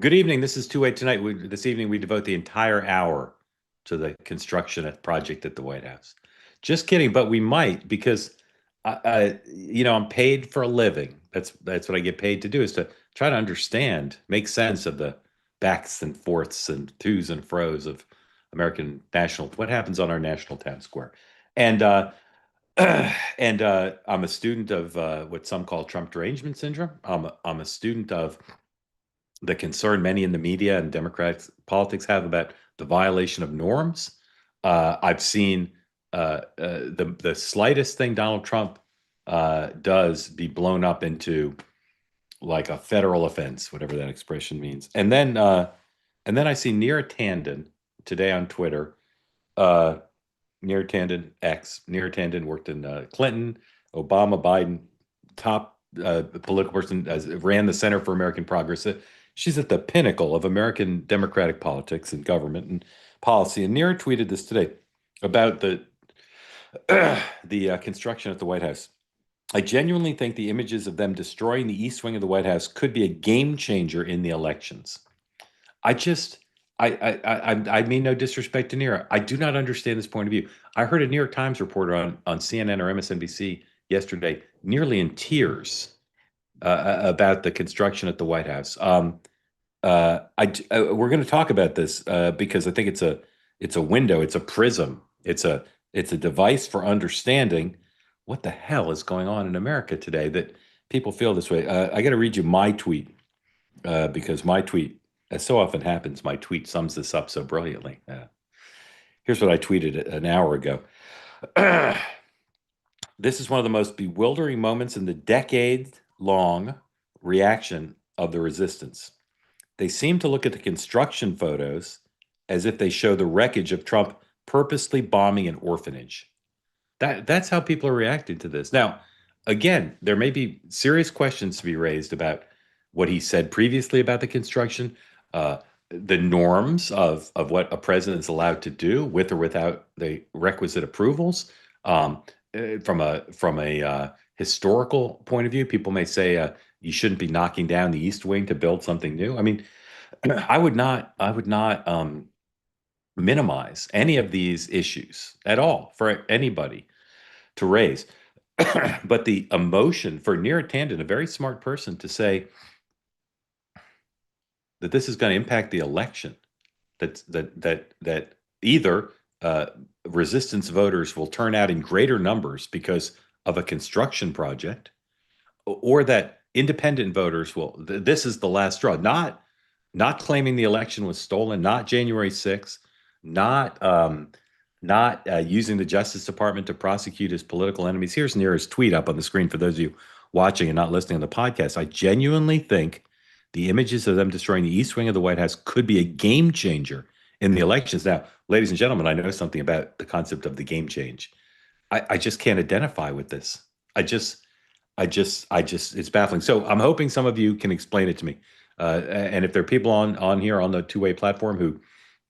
Good evening. This is 2-8 tonight. This evening, we devote the entire hour to the construction project at the White House. Just kidding, but we might because, I'm paid for a living. That's what I get paid to do, is to try to understand, make sense of the backs and forths and twos and fros of what happens on our national town square. And I'm a student of what some call Trump derangement syndrome. I'm a student of the concern many in the media and Democratic politics have about the violation of norms. I've seen the slightest thing Donald Trump does be blown up into like a federal offense, whatever that expression means. And then I see Neera Tanden today on Twitter. Uh, Neera Tanden X. Neera Tanden worked in Clinton, Obama, Biden, top political person, ran the Center for American Progress. She's at the pinnacle of American democratic politics and government and policy. And Neera tweeted this today about the construction at the White House. I genuinely think the images of them destroying the East Wing of the White House could be a game changer in the elections. I just, I mean no disrespect to Neera. I do not understand this point of view. I heard a New York Times reporter on CNN or MSNBC yesterday, nearly in tears, about the construction at the White House. We're going to talk about this because I think it's a window, it's a prism, it's a device for understanding what the hell is going on in America today that people feel this way. I got to read you my tweet because my tweet, as so often happens, my tweet sums this up so brilliantly. Here's what I tweeted an hour ago. This is one of the most bewildering moments in the decade-long reaction of the resistance. They seem to look at the construction photos as if they show the wreckage of Trump purposely bombing an orphanage. That's how people are reacting to this. Now, again, there may be serious questions to be raised about what he said previously about the construction, the norms of what a president is allowed to do with or without the requisite approvals. From a historical point of view, people may say you shouldn't be knocking down the East Wing to build something new. I mean, I would not minimize any of these issues at all for anybody to raise. But the emotion for Neera Tanden, a very smart person, to say that this is going to impact the election, that either uh, resistance voters will turn out in greater numbers because of a construction project, or that independent voters will. This is the last straw. Not claiming the election was stolen, not January 6th, not using the Justice Department to prosecute his political enemies. Here's Neera's tweet up on the screen for those of you watching and not listening on the podcast. I genuinely think the images of them destroying the East Wing of the White House could be a game changer in the elections. Now, ladies and gentlemen, I know something about the concept of the game change. I just can't identify with this. It's baffling. So I'm hoping some of you can explain it to me. And if there are people on here on the two-way platform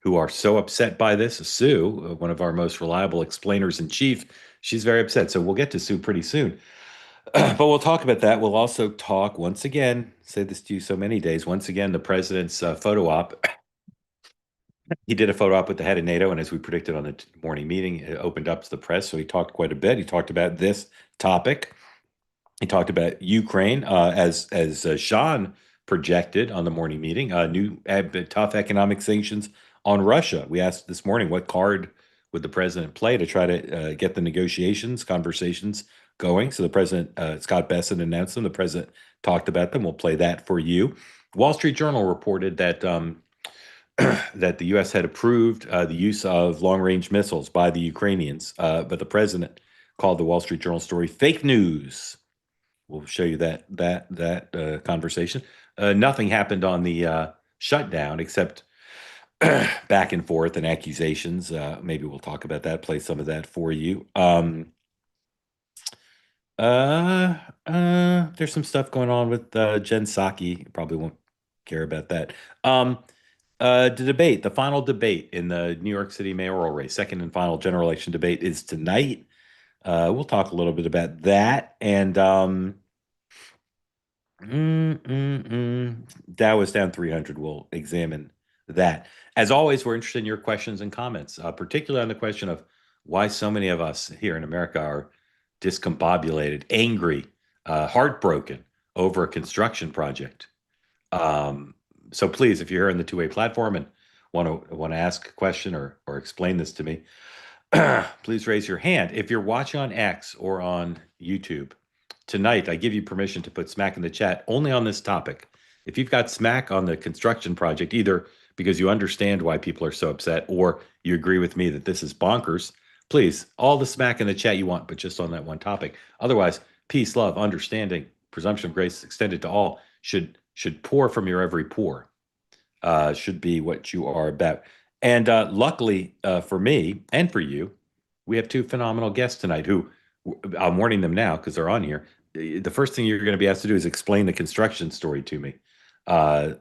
who are so upset by this, Sue, one of our most reliable explainers in chief, she's very upset. So we'll get to Sue pretty soon. But we'll talk about that. We'll also talk once again, say this to you so many days, once again, the president's photo op. He did a photo op with the head of NATO, and as we predicted on the morning meeting, it opened up to the press. So he talked quite a bit. He talked about this topic. He talked about Ukraine, as Sean projected on the morning meeting, new tough economic sanctions on Russia. We asked this morning, what card would the president play to try to get the conversations going? So the president, Scott Bessent, announced them. The president talked about them. We'll play that for you. Wall Street Journal reported that that the U.S. had approved the use of long-range missiles by the Ukrainians, but the president called the Wall Street Journal story fake news. We'll show you that conversation. Nothing happened on the shutdown except back and forth and accusations. Maybe we'll talk about that. Play some of that for you. There's some stuff going on with Jen Psaki. Probably won't care about that. The final debate in the New York City mayoral race, second and final general election debate, is tonight. We'll talk a little bit about that. And Dow is down 300. We'll examine that. As always, we're interested in your questions and comments, particularly on the question of why so many of us here in America are discombobulated, angry, heartbroken over a construction project. Um, so please, if you're here on the two-way platform and want to ask a question or explain this to me, please raise your hand. If you're watching on X or on YouTube tonight, I give you permission to put smack in the chat only on this topic. If you've got smack on the construction project, either because you understand why people are so upset or you agree with me that this is bonkers, please, all the smack in the chat you want, but just on that one topic. Otherwise, peace, love, understanding, presumption of grace extended to all should pour from your every pore. Should be what you are about. And luckily for me and for you, we have two phenomenal guests tonight who I'm warning them now because they're on here. The first thing you're going to be asked to do is explain the construction story to me. Uh,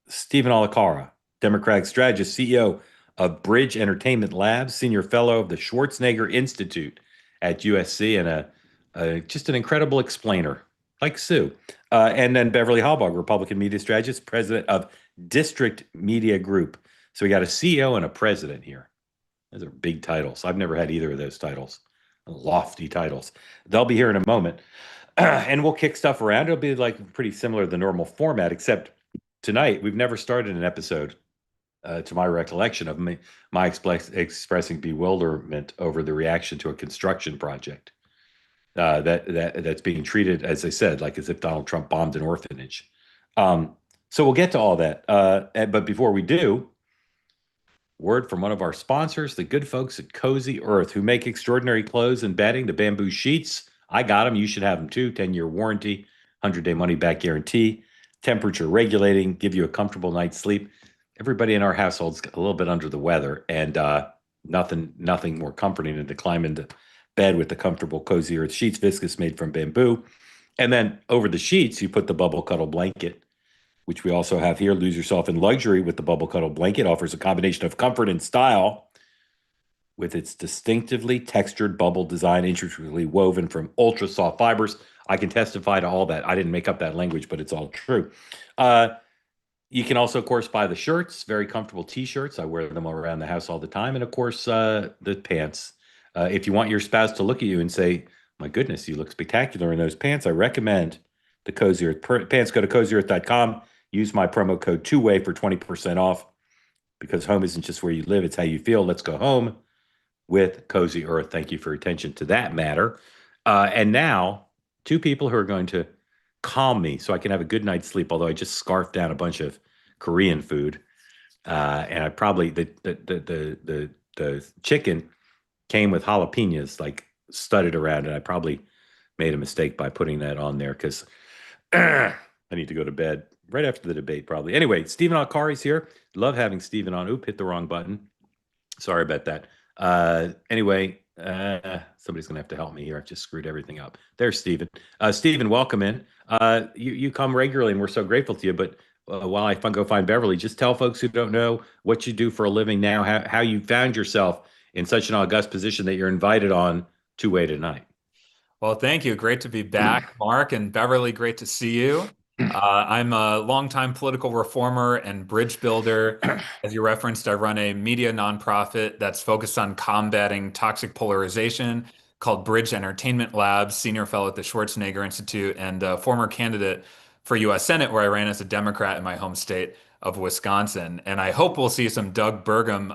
Steven Olikara, Democratic strategist, CEO of Bridge Entertainment Labs, senior fellow of the Schwarzenegger Institute at USC, and just an incredible explainer, like Sue. And then Beverly Hallberg, Republican media strategist, president of District Media Group. So we got a CEO and a president here. Those are big titles. I've never had either of those titles. Lofty titles. They'll be here in a moment. And we'll kick stuff around. It'll be like pretty similar to the normal format, except tonight we've never started an episode, to my recollection, of my expressing bewilderment over the reaction to a construction project that's being treated, as I said, like as if Donald Trump bombed an orphanage. So we'll get to all that. But before we do, word from one of our sponsors, the good folks at Cozy Earth, who make extraordinary clothes and bedding, the bamboo sheets. I got them. You should have them too. 10-year warranty, 100-day money-back guarantee, temperature regulating, give you a comfortable night's sleep. Everybody in our household's a little bit under the weather, and nothing more comforting than to climb into bed with the comfortable Cozy Earth sheets, viscose made from bamboo. And then over the sheets, you put the bubble cuddle blanket, which we also have here. Lose yourself in luxury with the bubble cuddle blanket. Offers a combination of comfort and style with its distinctively textured bubble design, intricately woven from ultra soft fibers. I can testify to all that. I didn't make up that language, but it's all true. You can also, of course, buy the shirts, very comfortable t-shirts. I wear them around the house all the time. And of course, the pants. If you want your spouse to look at you and say, my goodness, you look spectacular in those pants, I recommend the Cozy Earth pants. Go to cozyearth.com. Use my promo code two-way for 20% off, because home isn't just where you live, it's how you feel. Let's go home with Cozy Earth. Thank you for your attention to that matter. And now, two people who are going to calm me so I can have a good night's sleep, although I just scarfed down a bunch of Korean food. And I probably, the chicken came with jalapenos, like studded around, and I probably made a mistake by putting that on there because I need to go to bed right after the debate, probably. Anyway, Steven Olikara here. Love having Steven on. Oop, hit the wrong button. Sorry about that. Anyway, somebody's going to have to help me here. I've just screwed everything up. There's Steven. Steven, welcome in. You come regularly, and we're so grateful to you. But while I go find Beverly, just tell folks who don't know what you do for a living now, how you found yourself in such an august position that you're invited on two-way tonight. Well, thank you. Great to be back, Mark, and Beverly. Great to see you. I'm a longtime political reformer and bridge builder. As you referenced, I run a media nonprofit that's focused on combating toxic polarization called Bridge Entertainment Labs, senior fellow at the Schwarzenegger Institute, and a former candidate for U.S. Senate, where I ran as a Democrat in my home state of Wisconsin. And I hope we'll see some Doug Burgum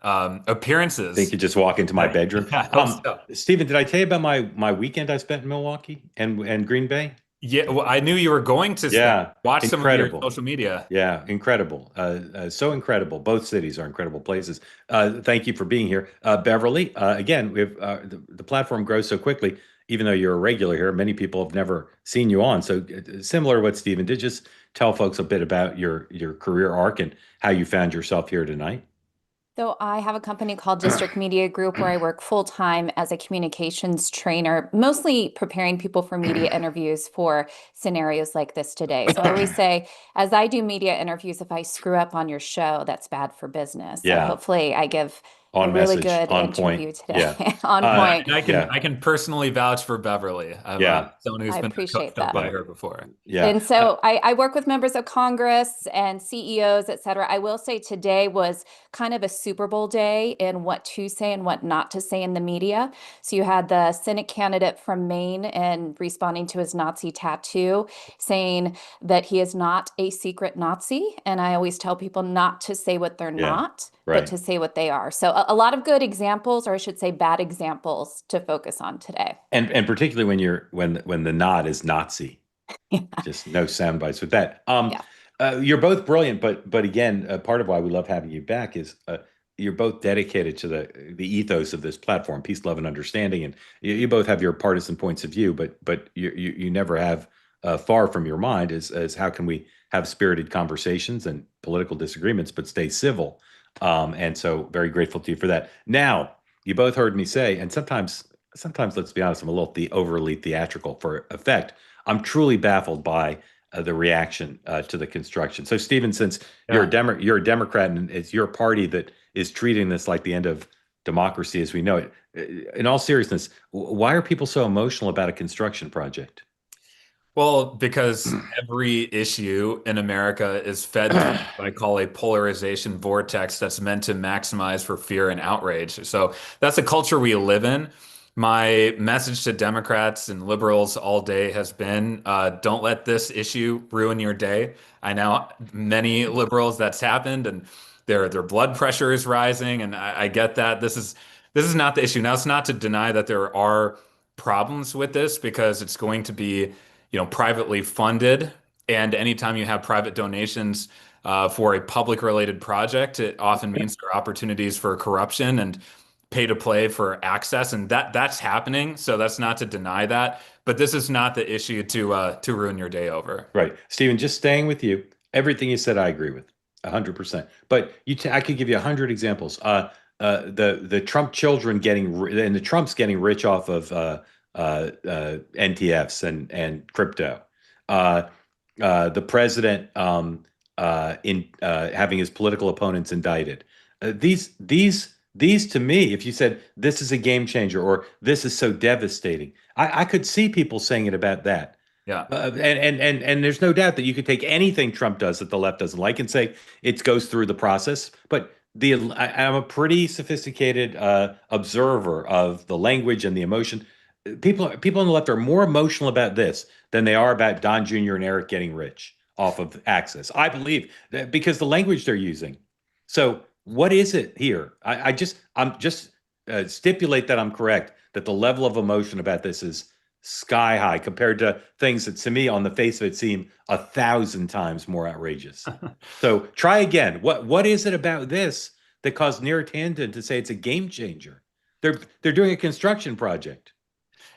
appearances. Think you just walk into my bedroom. Yeah, I hope so. Steven, did I tell you about my weekend I spent in Milwaukee and Green Bay? Yeah, well, I knew you were going to watch some of your social media. Yeah, incredible. So incredible. Both cities are incredible places. Thank you for being here. Beverly, again, the platform grows so quickly. Even though you're a regular here, many people have never seen you on. So similar to what Steven did, just tell folks a bit about your career arc and how you found yourself here tonight. So I have a company called District Media Group where I work full-time as a communications trainer, mostly preparing people for media interviews for scenarios like this today. So I always say, as I do media interviews, if I screw up on your show, that's bad for business. Yeah. So hopefully I give On really message, good on point. interview Yeah. today. On Uh, point. And yeah. I can personally vouch for Beverly. I'm Yeah. someone who's I been appreciate coached up that. by Right. her before. Yeah. And so I work with members of Congress and CEOs, et cetera. I will say today was kind of a Super Bowl day in what to say and what not to say in the media. So you had the Senate candidate from Maine and responding to his Nazi tattoo, saying that he is not a secret Nazi. And I always tell people not to say what they're Yeah. not, but Right. to say what they are. So a lot of good examples, or I should say bad examples, to focus on today. And particularly when the nod is Nazi. Just no sound bites with that. Yeah. You're both brilliant, but again, part of why we love having you back is you're both dedicated to the ethos of this platform, peace, love, and understanding. And you both have your partisan points of view, but you never have far from your mind as how can we have spirited conversations and political disagreements, but stay civil. And so very grateful to you for that. Now, you both heard me say, and sometimes let's be honest, I'm a little overly theatrical for effect. I'm truly baffled by the reaction to the construction. So, Stephen, since you're you're a Democrat, and it's your party that is treating this like the end of democracy as we know it. In all seriousness, why are people so emotional about a construction project? Well, because every issue in America is fed through what I call a polarization vortex that's meant to maximize for fear and outrage. So that's the culture we live in. My message to Democrats and liberals all day has been, don't let this issue ruin your day. I know many liberals that's happened, and their blood pressure is rising, and I get that. This is not the issue. Now, it's not to deny that there are problems with this because it's going to be privately funded. And anytime you have private donations for a public related project, it often means there are opportunities for corruption and pay to play for access. And that's happening. So that's not to deny that. But this is not the issue to ruin your day over. Right, Stephen. Just staying with you, everything you said, I agree with 100%. But I could give you 100 examples. The Trump children and the Trumps getting rich off of NTFs and crypto. Uh, the president in having his political opponents indicted. These to me, if you said this is a game changer or this is so devastating, I could see people saying it about that. Yeah. And there's no doubt that you could take anything Trump does that the left doesn't like and say it goes through the process. But I'm a pretty sophisticated observer of the language and the emotion. People on the left are more emotional about this than they are about Don Jr. and Eric getting rich off of access. I believe that because the language they're using. So what is it here? I'm just stipulate that I'm correct that the level of emotion about this is sky high compared to things that to me on the face of it seem 1,000 times more outrageous. So try again. What is it about this that caused Neera Tanden to say it's a game changer? They're doing a construction project.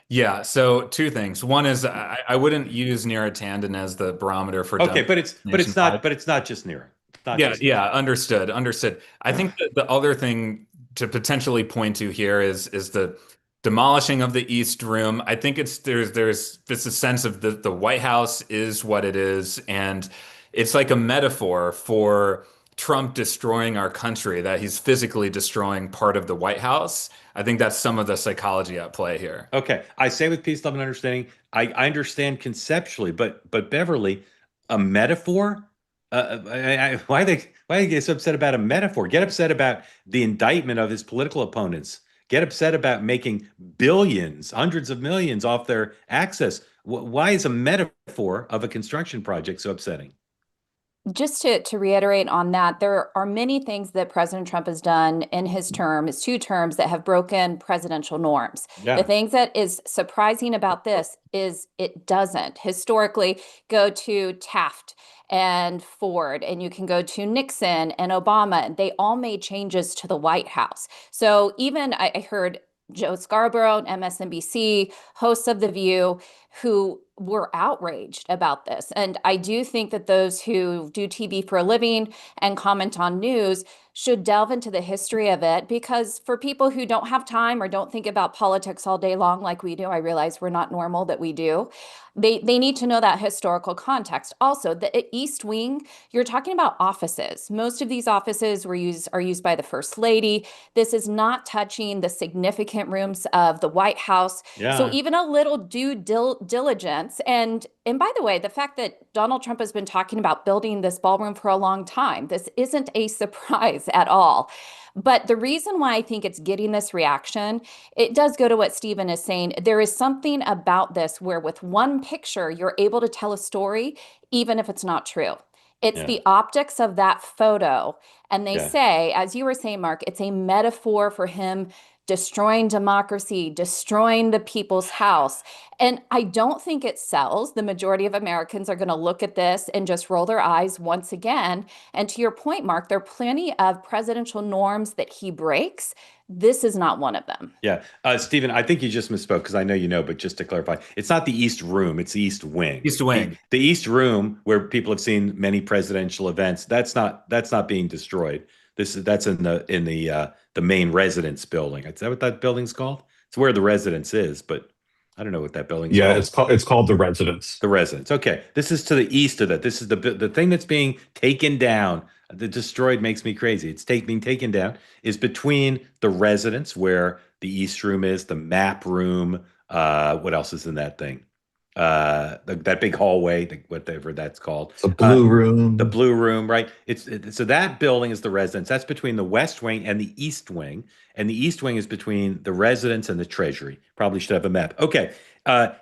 Yeah. So two things. One is I wouldn't use Neera Tanden as the barometer for Okay, but nationwide. it's not just Neera. It's not Yeah, just yeah, understood, understood. I think that the other thing to potentially point to here is the demolishing of the East Room. I think there's this a sense of the White House is what it is, and it's like a metaphor for Trump destroying our country, that he's physically destroying part of the White House. I think that's some of the psychology at play here. Okay, I say with peace, love, and understanding. I understand conceptually, but Beverly, a metaphor. Why they get so upset about a metaphor? Get upset about the indictment of his political opponents. Get upset about making billions, hundreds of millions off their access. Why is a metaphor of a construction project so upsetting? Just to reiterate on that, there are many things that President Trump has done in his term, his 2 terms, that have broken presidential norms. The Yeah. things that is surprising about this is it doesn't historically go to Taft and Ford, and you can go to Nixon and Obama. They all made changes to the White House. So even I heard Joe Scarborough, MSNBC, hosts of The View, who were outraged about this. And I do think that those who do TV for a living and comment on news should delve into the history of it, because for people who don't have time or don't think about politics all day long like we do, I realize we're not normal that we do. They need to know that historical context. Also, the East Wing, you're talking about offices. Most of these offices are used by the First Lady. This is not touching the significant rooms of the White House. So Yeah. even a little due diligence, and by the way, the fact that Donald Trump has been talking about building this ballroom for a long time, this isn't a surprise at all. But the reason why I think it's getting this reaction, it does go to what Steven is saying. There is something about this where with one picture, you're able to tell a story, even if it's not true. It's Yeah. the optics of that photo. And they Yeah. say, as you were saying, Mark, it's a metaphor for him destroying democracy, destroying the people's house. And I don't think it sells. The majority of Americans are going to look at this and just roll their eyes once again. And to your point, Mark, there are plenty of presidential norms that he breaks. This is not one of them. Yeah. Stephen, I think you just misspoke because I know you know, but just to clarify, it's not the East Room, it's the East Wing. East Wing. The East Room, where people have seen many presidential events, that's not being destroyed. That's in the main residence building. Is that what that building's called? It's where the residence is, but I don't know what that building's called. It's called the Residence. The residence. Okay. This is to the east of that. This is the thing that's being taken down. The destroyed makes me crazy. It's being taken down is between the residence where the East Room is, the map room. What else is in that thing? That big hallway, whatever that's called. The Blue Room. The Blue Room, right? So that building is the residence. That's between the West Wing and the East Wing. And the East Wing is between the residence and the Treasury. Probably should have a map. Okay.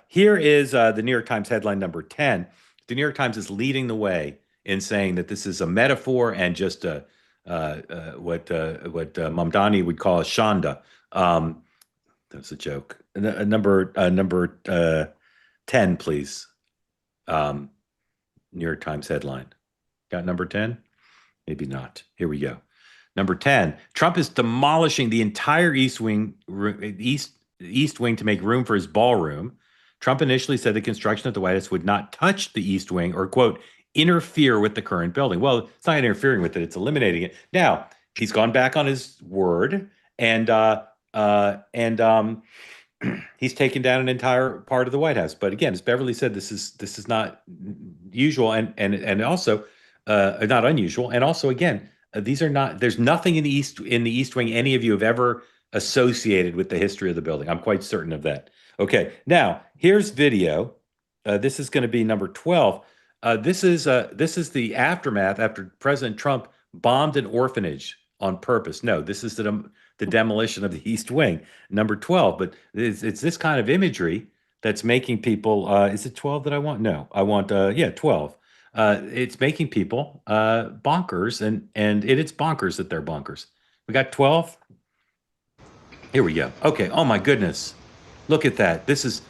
Here is the New York Times headline number 10. The New York Times is leading the way in saying that this is a metaphor and just what Mamdani would call a shanda. That's a joke. Number 10, please. New York Times headline. Got number 10? Maybe not. Here we go. Number 10. Trump is demolishing the entire East Wing to make room for his ballroom. Trump initially said the construction of the White House would not touch the East Wing or, quote, interfere with the current building. Well, it's not interfering with it. It's eliminating it. Now, he's gone back on his word and he's taken down an entire part of the White House. But again, as Beverly said, this is not usual and also not unusual. And also, again, these are not. There's nothing in the East Wing any of you have ever associated with the history of the building. I'm quite certain of that. Okay, now here's video. This is going to be number 12. This is the aftermath after President Trump bombed an orphanage on purpose. No, this is the demolition of the East Wing, number 12. But it's this kind of imagery that's making people. Is it 12 that I want? No, I want 12. It's making people bonkers, and it's bonkers that they're bonkers. We got 12. Here we go. Okay. Oh my goodness, look at that. This is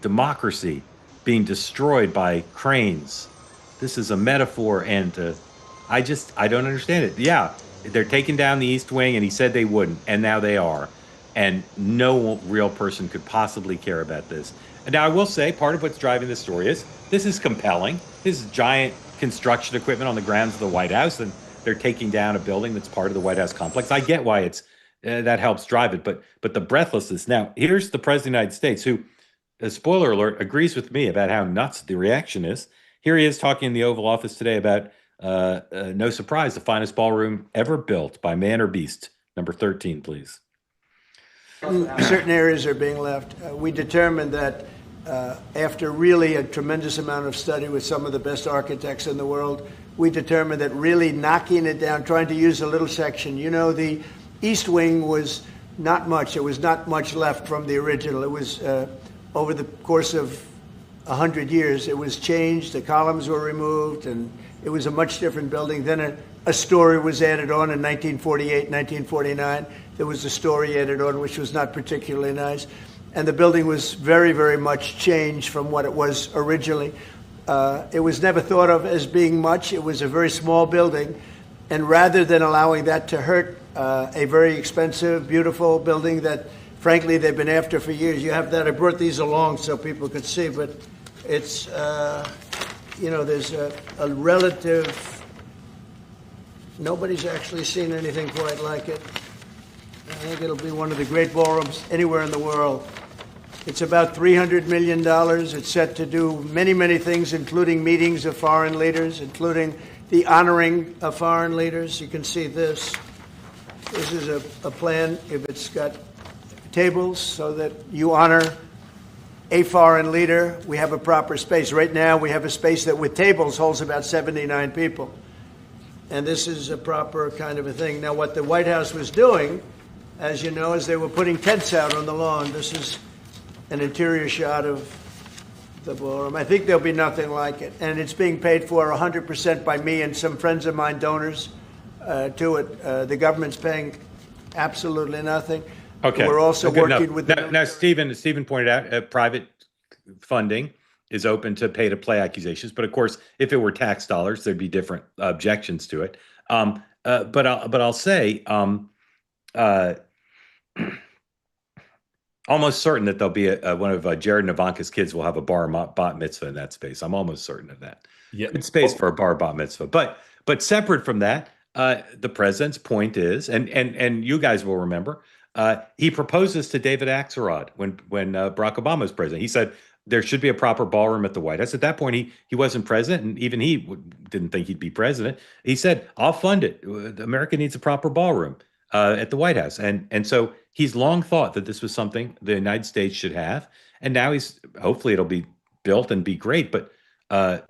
democracy being destroyed by cranes. This is a metaphor, and I don't understand it. Yeah, they're taking down the East Wing, and he said they wouldn't, and now they are. And no real person could possibly care about this. And now I will say part of what's driving this story is this is compelling. This is giant construction equipment on the grounds of the White House, and they're taking down a building that's part of the White House complex. I get why it's that helps drive it, but the breathlessness. Now, here's the President of the United States who, spoiler alert, agrees with me about how nuts the reaction is. Here he is talking in the Oval Office today about, no surprise, the finest ballroom ever built by man or beast. Number 13, please. Certain areas are being left. We determined that after really a tremendous amount of study with some of the best architects in the world, we determined that really knocking it down, trying to use a little section. You know, the East Wing was not much. There was not much left from the original. It was over the course of 100 years, it was changed. The columns were removed, and it was a much different building. Then a story was added on in 1948, 1949. There was a story added on, which was not particularly nice. And the building was very, very much changed from what it was originally. It was never thought of as being much. It was a very small building. And rather than allowing that to hurt a very expensive, beautiful building that, frankly, they've been after for years. You have that. I brought these along so people could see, but it's, there's a relative, nobody's actually seen anything quite like it. I think it'll be one of the great ballrooms anywhere in the world. It's about $300 million. It's set to do many, many things, including meetings of foreign leaders, including the honoring of foreign leaders. You can see this. This is a plan. If it's got tables so that you honor a foreign leader, we have a proper space. Right now, we have a space that with tables holds about 79 people. And this is a proper kind of a thing. Now, what the White House was doing, as you know, is they were putting tents out on the lawn. This is an interior shot of the ballroom. I think there'll be nothing like it. And it's being paid for 100% by me and some friends of mine, donors to it. The government's paying absolutely nothing. Okay. We're also Good enough. working with now, Stephen pointed out private funding is open to pay-to-play accusations, but of course, if it were tax dollars, there'd be different objections to it. But I'll say, almost certain that there'll be one of Jared and Ivanka's kids will have a bar bat mitzvah in that space. I'm almost certain of that. Yeah. Good space for a bar bat mitzvah. But separate from that, the president's point is, and you guys will remember, he proposed this to David Axelrod when Barack Obama was president. He said there should be a proper ballroom at the White House. At that point, he wasn't president, and even he didn't think he'd be president. He said, "I'll fund it. America needs a proper ballroom at the White House," and so he's long thought that this was something the United States should have, and now hopefully it'll be built and be great. But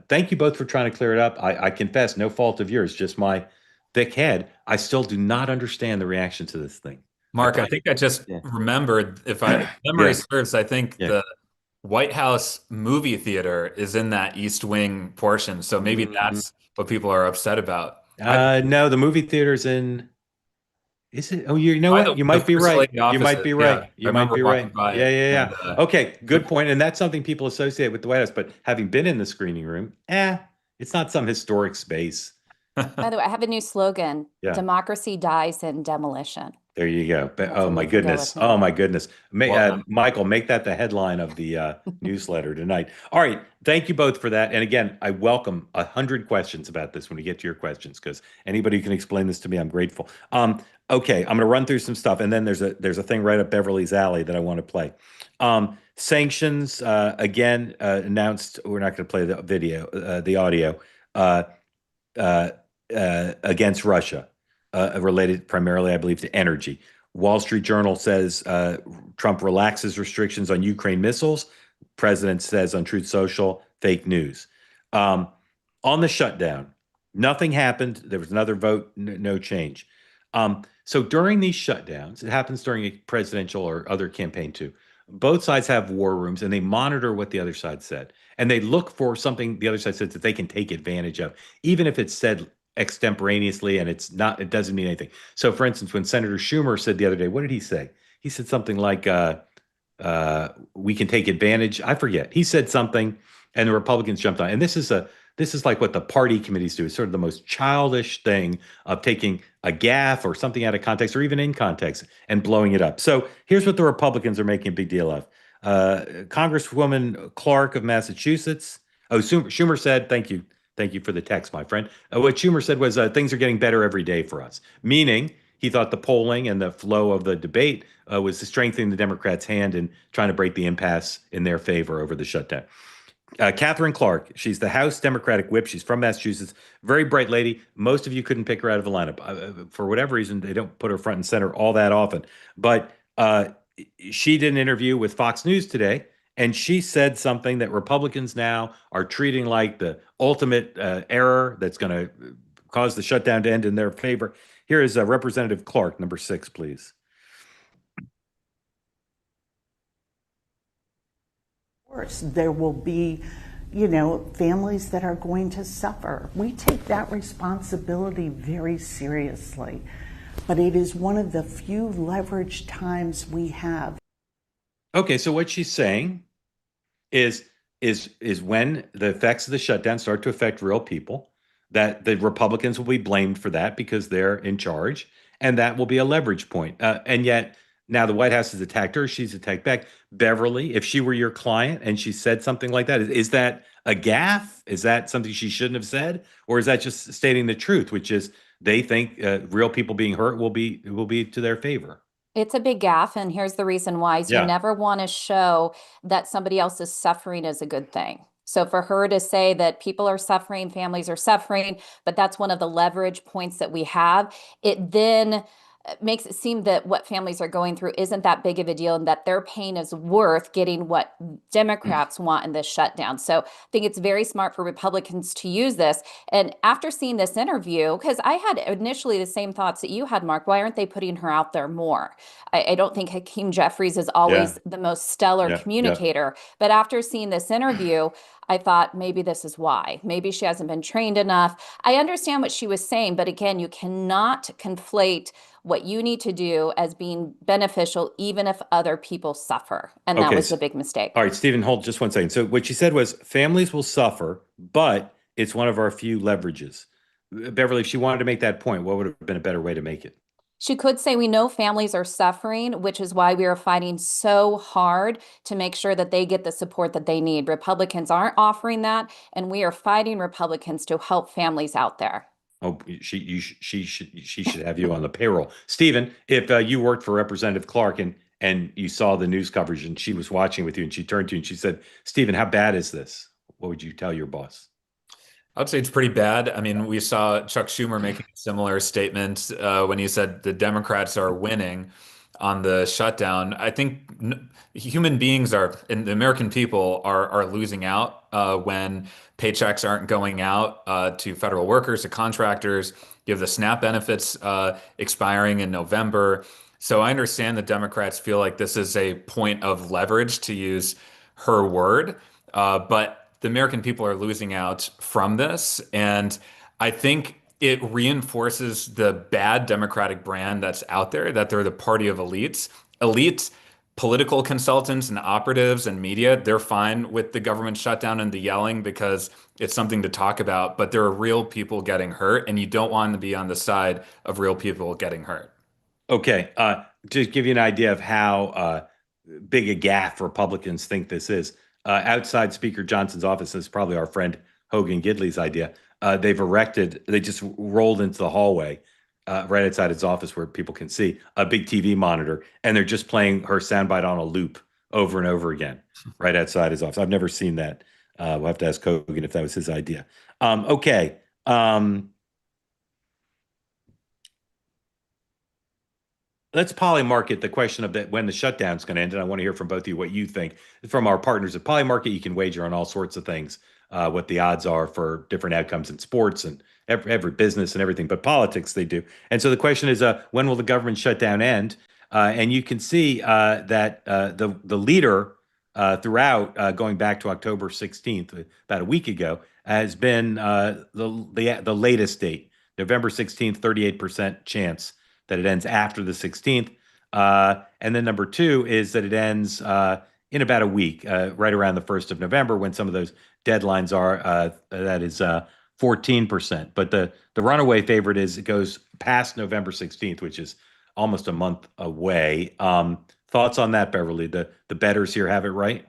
thank you both for trying to clear it up. I confess, no fault of yours, just my thick head. I still do not understand the reaction to this thing. Mark, I think I just remembered, if memory serves, I think the White House movie theater is in that East Wing portion. So maybe that's what people are upset about. No, the movie theater's in. Is it? Oh, you know what? You might be right. You might be right. You might be right. Yeah. Okay, good point. And that's something people associate with the White House. But having been in the screening room, it's not some historic space. By the way, I have a new slogan. Yeah. Democracy dies in demolition. There you go. That's Oh what my we can go goodness. with now. Oh my goodness. Michael, make that the headline of the newsletter tonight. All right. Thank you both for that. And again, I welcome 100 questions about this when we get to your questions, because anybody who can explain this to me, I'm grateful. Okay, I'm going to run through some stuff, and then there's a thing right up Beverly's alley that I want to play. Sanctions again announced. We're not going to play the audio against Russia. Related primarily, I believe, to energy. Wall Street Journal says Trump relaxes restrictions on Ukraine missiles. President says on Truth Social, fake news. On the shutdown, nothing happened. There was another vote, no change. So during these shutdowns, it happens during a presidential or other campaign too. Both sides have war rooms, and they monitor what the other side said. And they look for something the other side said that they can take advantage of, even if it's said extemporaneously and it doesn't mean anything. So for instance, when Senator Schumer said the other day, what did he say? He said something like, we can take advantage. I forget. He said something and the Republicans jumped on. And this is like what the party committees do. It's sort of the most childish thing of taking a gaffe or something out of context or even in context and blowing it up. So here's what the Republicans are making a big deal of. Congresswoman Clark of Massachusetts. Oh, Schumer said, thank you. Thank you for the text, my friend. What Schumer said was things are getting better every day for us, meaning he thought the polling and the flow of the debate was strengthening the Democrats' hand in trying to break the impasse in their favor over the shutdown. Catherine Clark, she's the House Democratic whip. She's from Massachusetts, very bright lady. Most of you couldn't pick her out of a lineup. For whatever reason, they don't put her front and center all that often. But she did an interview with Fox News today, and she said something that Republicans now are treating like the ultimate error that's going to cause the shutdown to end in their favor. Here is Representative Clark, number 6, please. Of course, there will be, families that are going to suffer. We take that responsibility very seriously, but it is one of the few leveraged times we have. Okay, so what she's saying is when the effects of the shutdown start to affect real people, that the Republicans will be blamed for that because they're in charge, and that will be a leverage point. And yet now the White House has attacked her. She's attacked back. Beverly, if she were your client and she said something like that, is that a gaffe? Is that something she shouldn't have said? Or is that just stating the truth, which is they think real people being hurt will be to their favor? It's a big gaffe, and here's the reason why is you Yeah. never want to show that somebody else's suffering is a good thing. So for her to say that people are suffering, families are suffering, but that's one of the leverage points that we have, it then makes it seem that what families are going through isn't that big of a deal and that their pain is worth getting what Democrats want in this shutdown. So I think it's very smart for Republicans to use this. And after seeing this interview, because I had initially the same thoughts that you had, Mark, why aren't they putting her out there more? I don't think Hakeem Jeffries is Yeah. always the most stellar Yeah. Yeah. communicator, but after seeing this interview, I thought maybe this is why. Maybe she hasn't been trained enough. I understand what she was saying, but again, you cannot conflate what you need to do as being beneficial, even if other people suffer. And that Okay. was the big mistake. All right, Stephen, hold just one second. So what she said was families will suffer, but it's one of our few leverages. Beverly, if she wanted to make that point, what would have been a better way to make it? She could say, we know families are suffering, which is why we are fighting so hard to make sure that they get the support that they need. Republicans aren't offering that, and we are fighting Republicans to help families out there. Oh, she should have you on the payroll. Stephen, if you worked for Representative Clark and you saw the news coverage and she was watching with you and she turned to you and she said, Stephen, how bad is this? What would you tell your boss? I would say it's pretty bad. I mean, we saw Chuck Schumer making a similar statement when he said the Democrats are winning on the shutdown. I think human beings are, and the American people are losing out when paychecks aren't going out to federal workers, to contractors. You have the SNAP benefits expiring in November. So I understand the Democrats feel like this is a point of leverage, to use her word, but the American people are losing out from this. And I think it reinforces the bad Democratic brand that's out there, that they're the party of elites. Elites, political consultants and operatives and media, they're fine with the government shutdown and the yelling because it's something to talk about, but there are real people getting hurt, and you don't want to be on the side of real people getting hurt. Okay. To give you an idea of how big a gaffe Republicans think this is, outside Speaker Johnson's office, this is probably our friend Hogan Gidley's idea. They just rolled into the hallway right outside his office where people can see a big TV monitor, and they're just playing her soundbite on a loop over and over again right outside his office. I've never seen that. We'll have to ask Hogan if that was his idea. Okay. Let's polymarket the question of that when the shutdown's going to end, and I want to hear from both of you what you think. From our partners at Polymarket, you can wager on all sorts of things, what the odds are for different outcomes in sports and every business and everything, but politics they do. And so the question is, when will the government shutdown end? And you can see that the leader throughout, going back to October 16th, about a week ago, has been the latest date, November 16th, 38% chance that it ends after the 16th. And then number two is that it ends in about a week, right around the 1st of November, when some of those deadlines are. That is 14%. But the runaway favorite is it goes past November 16th, which is almost a month away. Thoughts on that, Beverly? The bettors here have it right?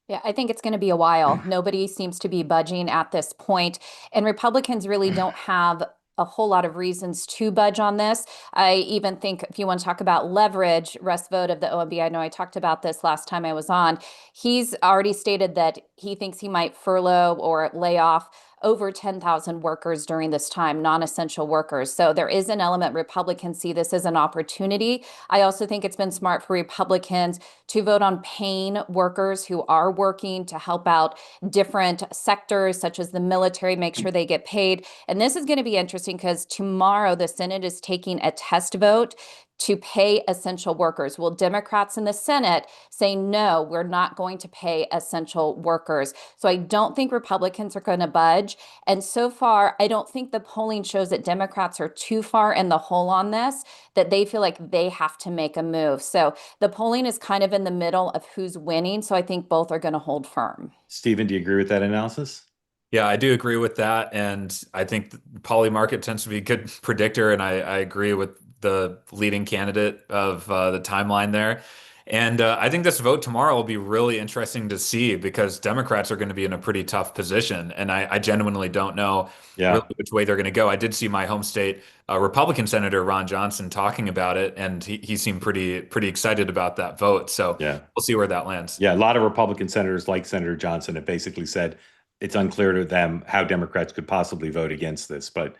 Yeah, I think it's going to be a while. Nobody seems to be budging at this point, and Republicans really don't have a whole lot of reasons to budge on this. I even think if you want to talk about leverage, Russ Vought of the OMB, I know I talked about this last time I was on. He's already stated that he thinks he might furlough or lay off over 10,000 workers during this time, non-essential workers. So there is an element Republicans see this as an opportunity. I also think it's been smart for Republicans to vote on paying workers who are working to help out different sectors, such as the military, make sure they get paid. And this is going to be interesting because tomorrow the Senate is taking a test vote to pay essential workers. Will Democrats in the Senate say, no, we're not going to pay essential workers? So I don't think Republicans are going to budge. And so far, I don't think the polling shows that Democrats are too far in the hole on this, that they feel like they have to make a move. So the polling is kind of in the middle of who's winning. So I think both are going to hold firm. Stephen, do you agree with that analysis? Yeah, I do agree with that. And I think Polymarket tends to be a good predictor. And I agree with the leading candidate of the timeline there. And I think this vote tomorrow will be really interesting to see because Democrats are going to be in a pretty tough position. And I genuinely don't know really which way they're going to go. I did see my home state Republican Senator Ron Johnson talking about it, and he seemed pretty excited about that vote. So we'll see where that lands. Yeah, a lot of Republican senators like Senator Johnson have basically said it's unclear to them how Democrats could possibly vote against this, but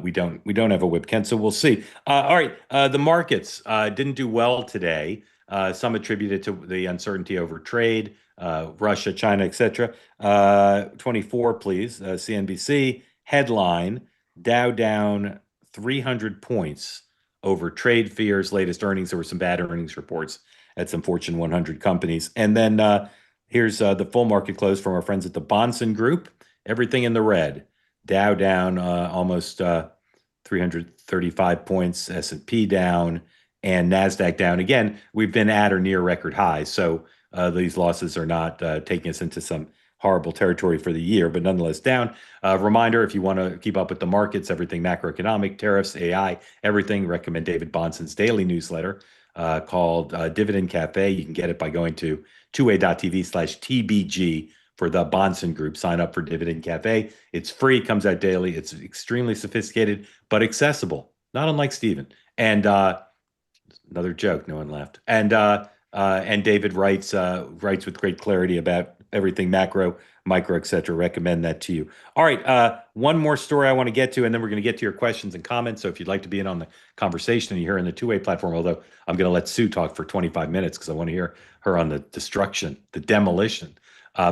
we don't have a whip, Ken, so we'll see. All right, the markets didn't do well today. Some attributed to the uncertainty over trade, Russia, China, etc. 24, please. CNBC headline: Dow down 300 points over trade fears. Latest earnings. There were some bad earnings reports at some Fortune 100 companies. And then here's the full market close from our friends at the Bahnsen Group. Everything in the red. Dow down almost 335 points. S&P down. And NASDAQ down. Again, we've been at or near record highs. So these losses are not taking us into some horrible territory for the year, but nonetheless down. Reminder, if you want to keep up with the markets, everything macroeconomic, tariffs, AI, everything, recommend David Bahnsen's daily newsletter called Dividend Cafe. You can get it by going to tway.tv/TBG for the Bahnsen Group. Sign up for Dividend Cafe. It's free, comes out daily. It's extremely sophisticated, but accessible, not unlike Steven. And another joke, no one laughed. And David writes with great clarity about everything macro, micro, etc. Recommend that to you. All right, one more story I want to get to, and then we're going to get to your questions and comments. So if you'd like to be in on the conversation and you're here in the two-way platform, although I'm going to let Sue talk for 25 minutes because I want to hear her on the destruction, the demolition.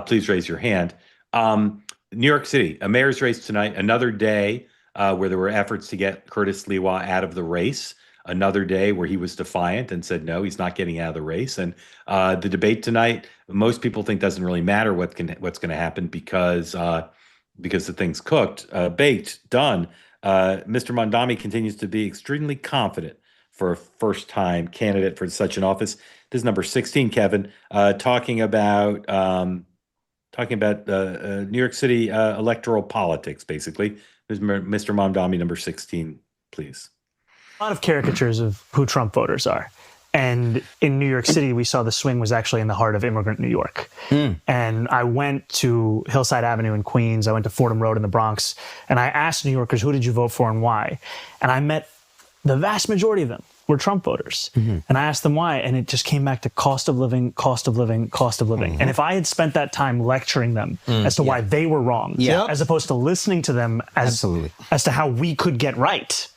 Please raise your hand. New York City, a mayor's race tonight, another day where there were efforts to get Curtis Lewa out of the race. Another day where he was defiant and said, no, he's not getting out of the race. And the debate tonight, most people think doesn't really matter what's going to happen because the thing's cooked, baked, done. Mr. Mondami continues to be extremely confident for a first-time candidate for such an office. This is number 16, Kevin, talking about New York City electoral politics, basically. Mr. Mondami, number 16, please. A lot of caricatures of who Trump voters are. And in New York City, we saw the swing was actually in the heart of immigrant New York. And I went to Hillside Avenue in Queens. I went to Fordham Road in the Bronx. And I asked New Yorkers, who did you vote for and why? And I met the vast majority of them were Trump voters. And I asked them why. And it just came back to cost of living, cost of living, cost of living. And if I had spent that time lecturing them as to why they were wrong, as opposed to listening to them as to how we could get right.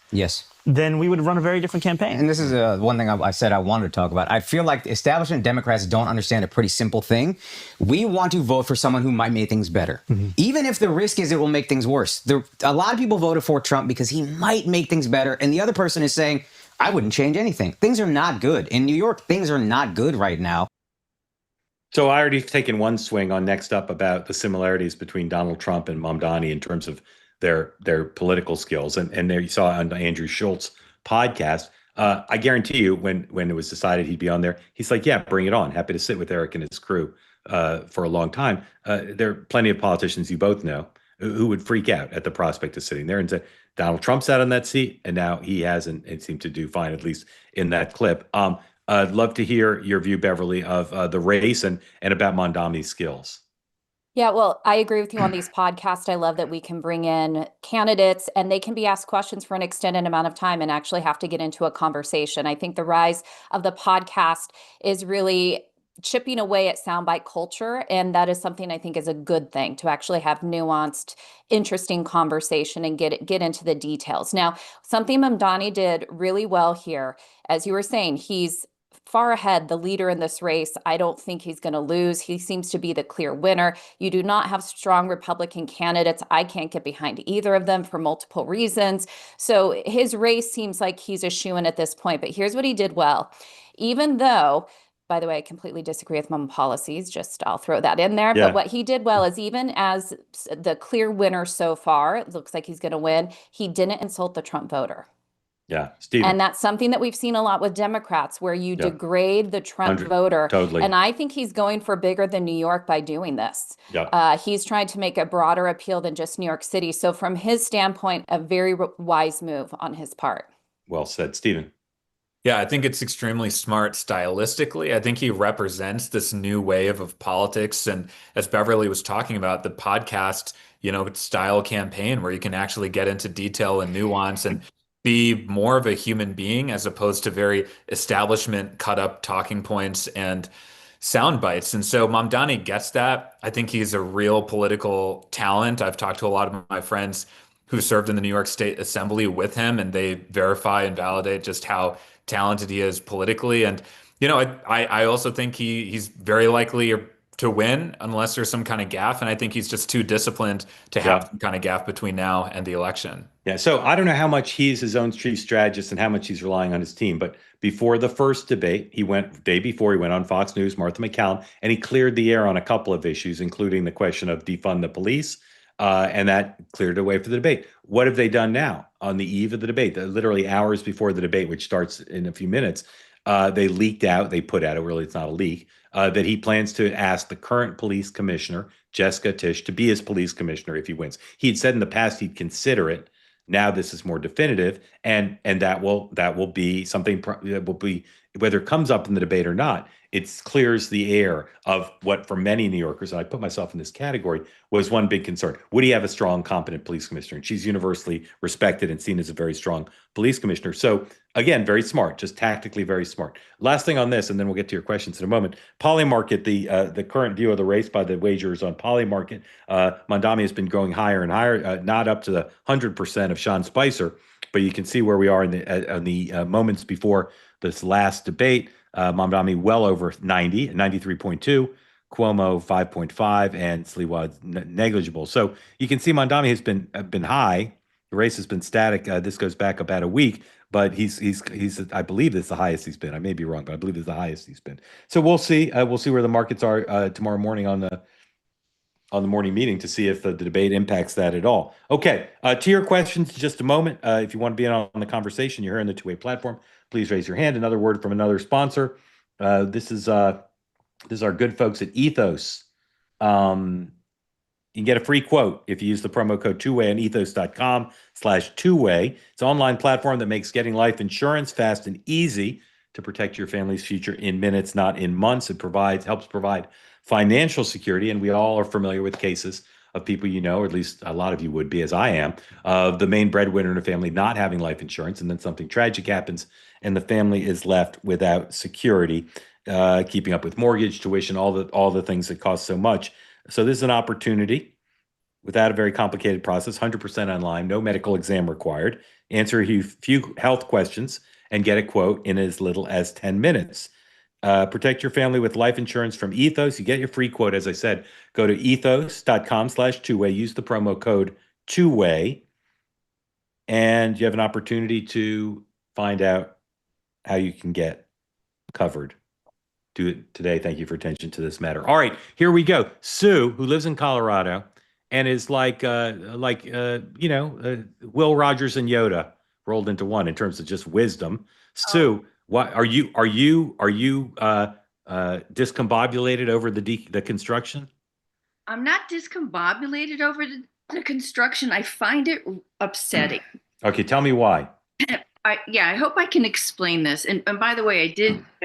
Then we would run a very different campaign. And this is one thing I said I wanted to talk about. I feel like the establishment Democrats don't understand a pretty simple thing. We want to vote for someone who might make things better. Even if the risk is it will make things worse. A lot of people voted for Trump because he might make things better. And the other person is saying, I wouldn't change anything. Things are not good. In New York, things are not good right now. So I already taken one swing on Next Up about the similarities between Donald Trump and Mamdani in terms of their political skills. And there you saw on Andrew Schultz's podcast, I guarantee you when it was decided he'd be on there, he's like, yeah, bring it on. Happy to sit with Eric and his crew for a long time. There are plenty of politicians you both know who would freak out at the prospect of sitting there and say, Donald Trump sat on that seat and now he hasn't. It seemed to do fine, at least in that clip. I'd love to hear your view, Beverly, of the race and about Mamdani's skills. Yeah, well, I agree with you on these podcasts. I love that we can bring in candidates and they can be asked questions for an extended amount of time and actually have to get into a conversation. I think the rise of the podcast is really chipping away at soundbite culture. And that is something I think is a good thing, to actually have nuanced, interesting conversation and get into the details. Now, something Mamdani did really well here, as you were saying, he's far ahead, the leader in this race. I don't think he's going to lose. He seems to be the clear winner. You do not have strong Republican candidates. I can't get behind either of them for multiple reasons. So his race seems like he's a shoo-in at this point. But here's what he did well. Even though, by the way, I completely disagree with mom policies, just I'll throw that in there. But what he did well is, even as the clear winner so far, it looks like he's going to win, he didn't insult the Trump voter. Yeah, Steven. And that's something that we've seen a lot with Democrats, where you degrade the Trump voter. Totally. And I think he's going for bigger than New York by doing this. He's trying to make a broader appeal than just New York City. So from his standpoint, a very wise move on his part. Well said, Steven. Yeah, I think it's extremely smart stylistically. I think he represents this new wave of politics. And as Beverly was talking about, the podcast, style campaign where you can actually get into detail and nuance and be more of a human being as opposed to very establishment cut up talking points and sound bites. And so Mamdani gets that. I think he's a real political talent. I've talked to a lot of my friends who served in the New York State Assembly with him, and they verify and validate just how talented he is politically. And I also think he's very likely to win unless there's some kind of gaffe. And I think he's just too disciplined to have some kind of gaffe between now and the election. Yeah. So I don't know how much he's his own chief strategist and how much he's relying on his team. But before the first debate, day before he went on Fox News, Martha McCallum, and he cleared the air on a couple of issues, including the question of defund the police. And that cleared the way for the debate. What have they done now on the eve of the debate? Literally hours before the debate, which starts in a few minutes, they leaked out, they put out, really it's not a leak, that he plans to ask the current police commissioner, Jessica Tisch, to be his police commissioner if he wins. He'd said in the past he'd consider it. Now this is more definitive, and that will be something that will be, whether it comes up in the debate or not, it clears the air of what for many New Yorkers, and I put myself in this category, was one big concern. Would he have a strong, competent police commissioner? And she's universally respected and seen as a very strong police commissioner. So again, very smart, just tactically very smart. Last thing on this, and then we'll get to your questions in a moment. Polymarket, the current view of the race by the wagers on Polymarket, Mamdani has been going higher and higher, not up to the 100% of Sean Spicer, but you can see where we are in the moments before this last debate. Mamdani well over 90, 93.2, Cuomo 5.5, and Sliwa negligible. So you can see Mamdani has been high. The race has been static. This goes back about a week, but he's I believe it's the highest he's been. I may be wrong, but I believe it's the highest he's been. So we'll see. We'll see where the markets are tomorrow morning on the morning meeting to see if the debate impacts that at all. Okay, to your questions in just a moment. If you want to be in on the conversation, you're here in the two-way platform, please raise your hand. Another word from another sponsor. This is our good folks at Ethos. You can get a free quote if you use the promo code two-way on ethos.com/two-way. It's an online platform that makes getting life insurance fast and easy to protect your family's future in minutes, not in months. It helps provide financial security, and we all are familiar with cases of people or at least a lot of you would be, as I am, of the main breadwinner in a family not having life insurance, and then something tragic happens, and the family is left without security, keeping up with mortgage, tuition, all the things that cost so much. So this is an opportunity without a very complicated process, 100% online, no medical exam required. Answer a few health questions and get a quote in as little as 10 minutes. Protect your family with life insurance from Ethos. You get your free quote, as I said. Go to ethos.com/two-way. Use the promo code two-way, and you have an opportunity to find out how you can get covered. Do it today. Thank you for attention to this matter. All right, here we go. Sue, who lives in Colorado and is like Will Rogers and Yoda rolled into one in terms of just wisdom. Sue, what are you discombobulated over the construction? I'm not discombobulated over the construction. I find it upsetting. Okay, tell me why. I hope I can explain this. And by the way, I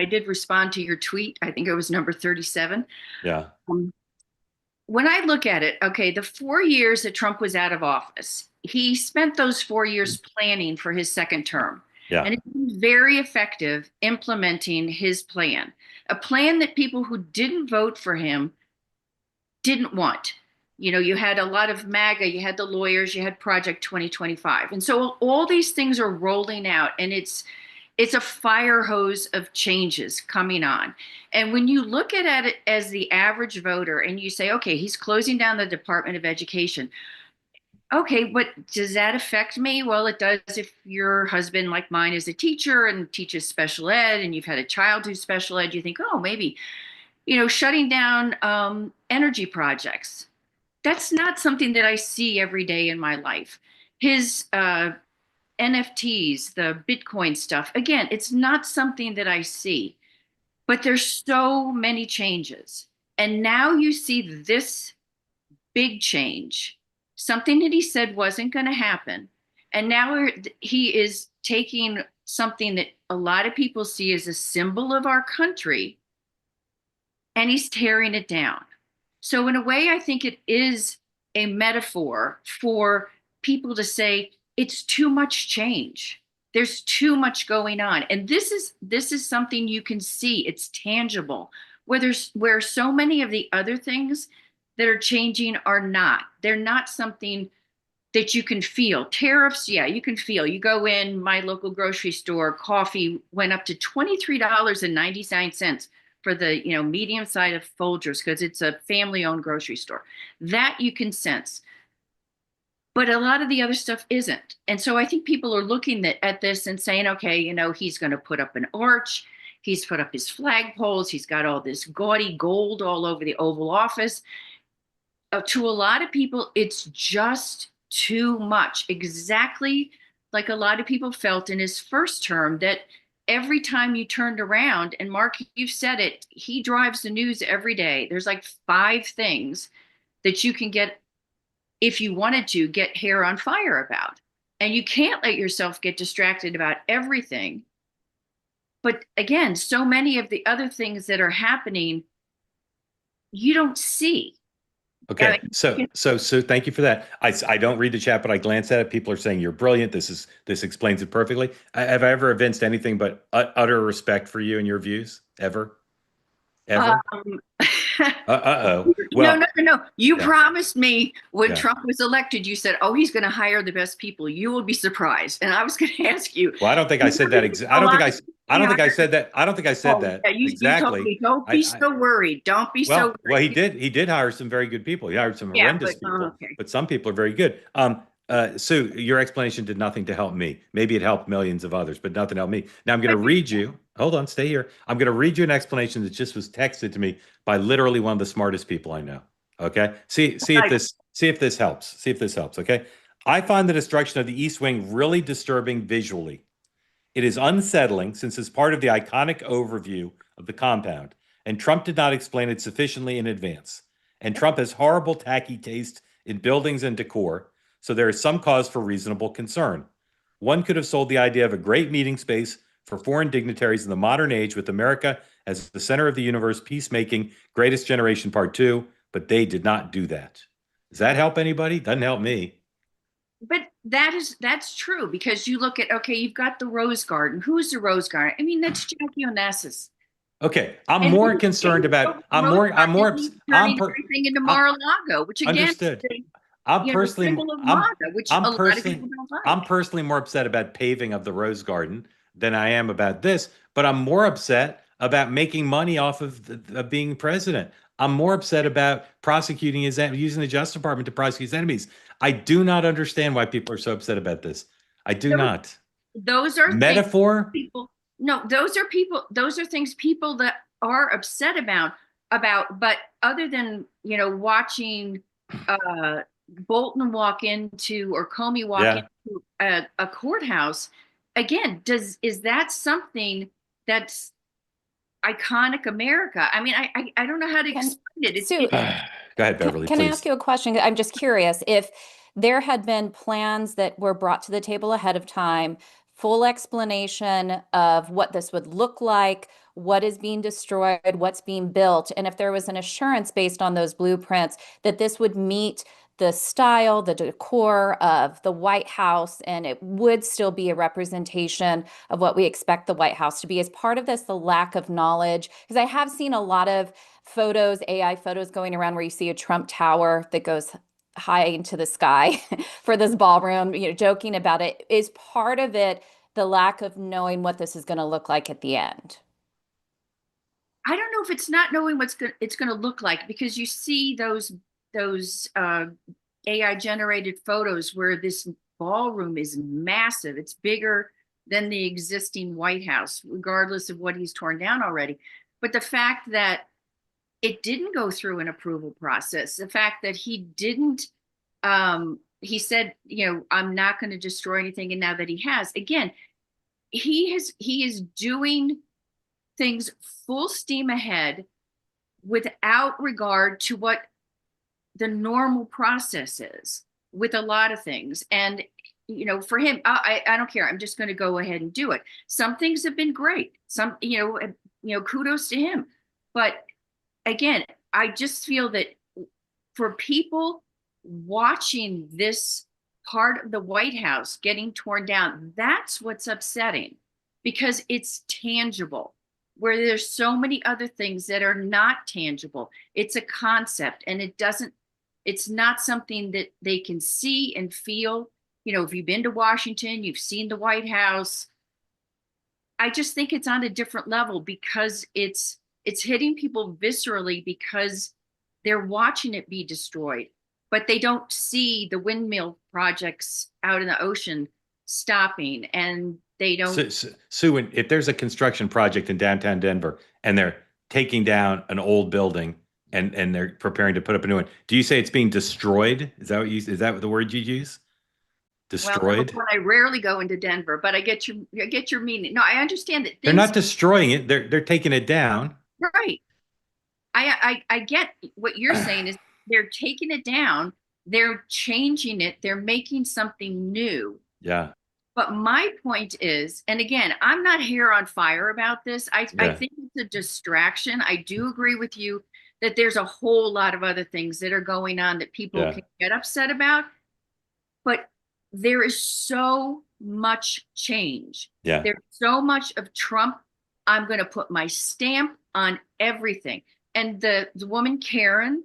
did respond to your tweet. I think it was number 37. Yeah. When I look at it, okay, the 4 years that Trump was out of office, he spent those 4 years planning for his second term. Yeah. And he was very effective implementing his plan, a plan that people who didn't vote for him didn't want. You had a lot of MAGA, you had the lawyers, you had Project 2025. And so all these things are rolling out, and it's a fire hose of changes coming on. And when you look at it as the average voter and you say, okay, he's closing down the Department of Education. Okay, but does that affect me? Well, it does if your husband, like mine, is a teacher and teaches special ed, and you've had a child who's special ed. You think, oh, maybe, shutting down energy projects. That's not something that I see every day in my life. His NFTs, the Bitcoin stuff, again, it's not something that I see. But there's so many changes. And now you see this big change, something that he said wasn't going to happen. And now he is taking something that a lot of people see as a symbol of our country, and he's tearing it down. So in a way, I think it is a metaphor for people to say it's too much change. There's too much going on. And this is something you can see. It's tangible. Where so many of the other things that are changing are not. They're not something that you can feel. Tariffs, yeah, you can feel. You go in my local grocery store, coffee went up to $23.99 for the medium size of Folgers because it's a family-owned grocery store. That you can sense. But a lot of the other stuff isn't. And so I think people are looking at this and saying, okay, he's going to put up an arch. He's put up his flagpoles. He's got all this gaudy gold all over the Oval Office. To a lot of people, it's just too much. Exactly like a lot of people felt in his first term, that every time you turned around, and Mark, you've said it, he drives the news every day. There's like 5 things that you can get, if you wanted to, get hair on fire about. And you can't let yourself get distracted about everything. But again, so many of the other things that are happening, you don't see. Okay, so thank you for that. I don't read the chat, but I glance at it. People are saying you're brilliant. This explains it perfectly. Have I ever evinced anything but utter respect for you and your views ever? Ever? Uh-oh. Well, No. You promised me when Trump was elected, you said, oh, he's going to hire the best people. You will be surprised. And I was going to ask you. Well, I don't think I said that. I don't think I said that. I don't think I said that exactly. You told me, don't be so worried. Don't be so worried. Well, he did hire some very good people. He hired some horrendous people, but some people are very good. Sue, your explanation did nothing to help me. Maybe it helped millions of others, but nothing helped me. Now I'm going to read you. Hold on, stay here. I'm going to read you an explanation that just was texted to me by literally one of the smartest people I know. Okay, see if this helps. See if this helps. Okay, I find the destruction of the East Wing really disturbing visually. It is unsettling since it's part of the iconic overview of the compound, and Trump did not explain it sufficiently in advance. And Trump has horrible, tacky taste in buildings and decor, so there is some cause for reasonable concern. One could have sold the idea of a great meeting space for foreign dignitaries in the modern age with America as the center of the universe, peacemaking, Greatest Generation Part 2, but they did not do that. Does that help anybody? Doesn't help me. But that's true, because you look at, okay, you've got the Rose Garden. Who's the Rose Garden? I mean, that's Jackie Onassis. Okay, I'm more concerned about turning everything into Mar-a-Lago, which again, understood. I'm personally more upset about paving of the Rose Garden than I am about this, but I'm more upset about making money off of being president. I'm more upset about prosecuting using the Justice Department to prosecute his enemies. I do not understand why people are so upset about this. I do not. Those are metaphor. Those are things people that are upset about. But other than watching Bolton walk into, or Comey walk into a courthouse, again, is that something that's iconic America? I mean, I don't know how to explain it. Sue, go ahead, Beverly. Can please. I ask you a question? I'm just curious if there had been plans that were brought to the table ahead of time, full explanation of what this would look like, what is being destroyed, what's being built, and if there was an assurance based on those blueprints that this would meet the style, the decor of the White House, and it would still be a representation of what we expect the White House to be. As part of this, the lack of knowledge, because I have seen a lot of photos, AI photos going around where you see a Trump Tower that goes high into the sky for this ballroom, joking about it. Is part of it the lack of knowing what this is going to look like at the end? I don't know if it's not knowing what it's going to look like, because you see those AI generated photos where this ballroom is massive. It's bigger than the existing White House, regardless of what he's torn down already. But the fact that it didn't go through an approval process, the fact that he didn't, he said, I'm not going to destroy anything. And now that he has, again, he is doing things full steam ahead without regard to what the normal process is with a lot of things. And for him, I don't care. I'm just going to go ahead and do it. Some things have been great. Some, kudos to him. But again, I just feel that for people watching this part of the White House getting torn down, that's what's upsetting, because it's tangible, where there's so many other things that are not tangible. It's a concept, and it's not something that they can see and feel. If you've been to Washington, you've seen the White House. I just think it's on a different level, because it's hitting people viscerally, because they're watching it be destroyed, but they don't see the windmill projects out in the ocean stopping, and they don't. Sue, if there's a construction project in downtown Denver and they're taking down an old building and they're preparing to put up a new one, do you say it's being destroyed? Is that the word you use? Destroyed? Well, I rarely go into Denver, but I get your meaning. No, I understand that They're not destroying it. They're taking it down. Right. I get what you're saying is they're taking it down, they're changing it, they're making something new. Yeah. But my point is, and again, I'm not hair on fire about this. I think it's a distraction. I do agree with you that there's a whole lot of other things that are going on that people can get upset about. But there is so much change. Yeah. There's so much of Trump. I'm going to put my stamp on everything. And the woman, Karen,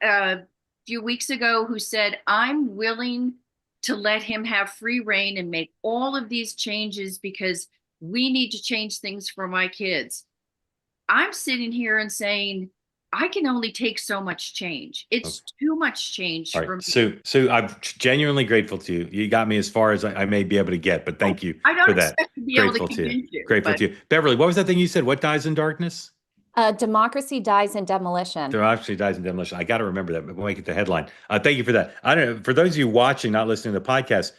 a few weeks ago, who said, I'm willing to let him have free reign and make all of these changes because we need to change things for my kids. I'm sitting here and saying, I can only take so much change. It's too much change for me. Sue, I'm genuinely grateful to you. You got me as far as I may be able to get, but thank you I don't for that. expect to be able to convince you. Grateful to you. Beverly, what was that thing you said? What dies in darkness? Democracy dies in demolition. Democracy dies in demolition. I got to remember that. We'll make it the headline. Thank you for that. I don't know. For those of you watching, not listening to the podcast,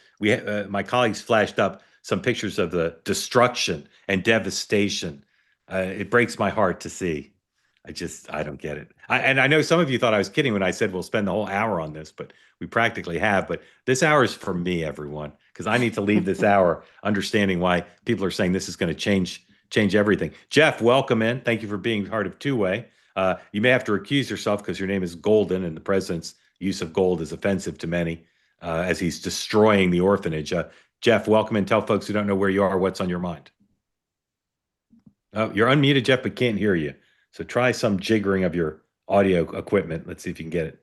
my colleagues flashed up some pictures of the destruction and devastation. It breaks my heart to see. I don't get it. And I know some of you thought I was kidding when I said we'll spend the whole hour on this, but we practically have. But this hour is for me, everyone, because I need to leave this hour understanding why people are saying this is going to change everything. Jeff, welcome in. Thank you for being part of Two Way. You may have to recuse yourself because your name is Golden, and the president's use of gold is offensive to many as he's destroying the orphanage. Jeff, welcome in. Tell folks who don't know where you are what's on your mind. Oh, you're unmuted, Jeff, but can't hear you. So try some jiggering of your audio equipment. Let's see if you can get it.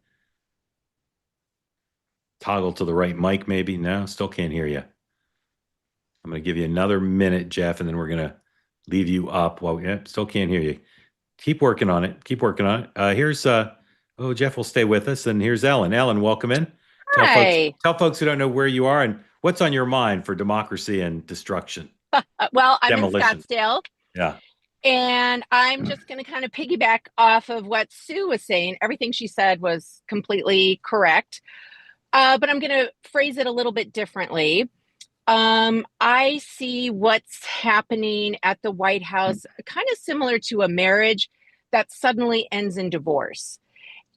Toggle to the right mic, maybe. No, still can't hear you. I'm going to give you another minute, Jeff, and then we're going to leave you up. Still can't hear you. Keep working on it. Here's, Jeff will stay with us. And here's Ellen. Ellen, welcome in. Hi. Tell folks who don't know where you are and what's on your mind for democracy and destruction. Well, I'm Demolition. in Scottsdale. Yeah. And I'm just going to kind of piggyback off of what Sue was saying. Everything she said was completely correct. But I'm going to phrase it a little bit differently. I see what's happening at the White House kind of similar to a marriage that suddenly ends in divorce.